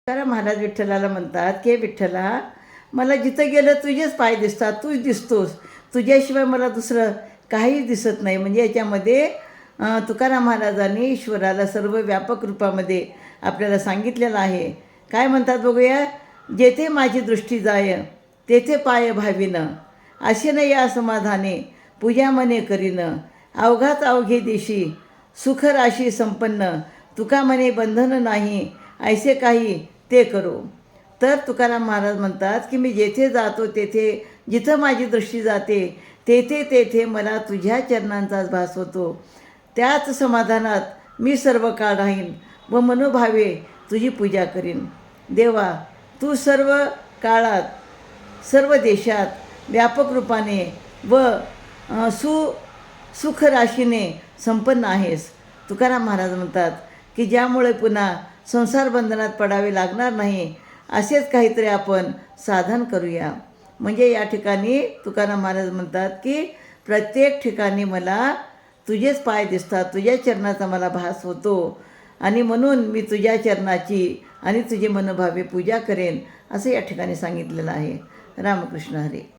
तुकाराम महाराज विठ्ठलाला म्हणतात की विठ्ठला, मला जिथं गेलं तुझेच पाय दिसतात, तूच दिसतोस, तुझ्याशिवाय मला दुसरं काहीच दिसत नाही. म्हणजे याच्यामध्ये तुकाराम महाराजांनी ईश्वराला सर्व व्यापक रूपामध्ये आपल्याला सांगितलेलं आहे. काय म्हणतात बघूया. जेथे माझी दृष्टी जाय तेथे पाय भाविनं, असे न या समाधाने पूजा मने करीन, अवघाच अवघे देशी सुख राशी संपन्न, तुका मने बंधन नाही, ऐसे काही ते करो. तर तुकाराम महाराज म्हणतात की मी जेथे जातो तेथे, जिथं माझी दृष्टी जाते तेथे तेथे मला तुझ्या चरणांचाच भास होतो. त्याच समाधानात मी सर्व काळ राहीन व मनोभावे तुझी पूजा करीन. देवा, तू सर्व काळात, सर्व देशात व्यापक रूपाने व सुखराशीने संपन्न आहेस. तुकाराम महाराज म्हणतात की ज्यामुळे पुन्हा संसार बंधनात पडावे लागणार नाही, असेच काहीतरी आपण साधन करूया. म्हणजे या ठिकाणी तुकाराम महाराज म्हणतात की प्रत्येक ठिकाणी मला तुझेच पाय दिसतात, तुझ्या चरणाचा मला भास होतो आणि म्हणून मी तुझ्या चरणाची आणि तुझी मनोभावे पूजा करेन, असं या ठिकाणी सांगितलेलं आहे. रामकृष्ण हरी.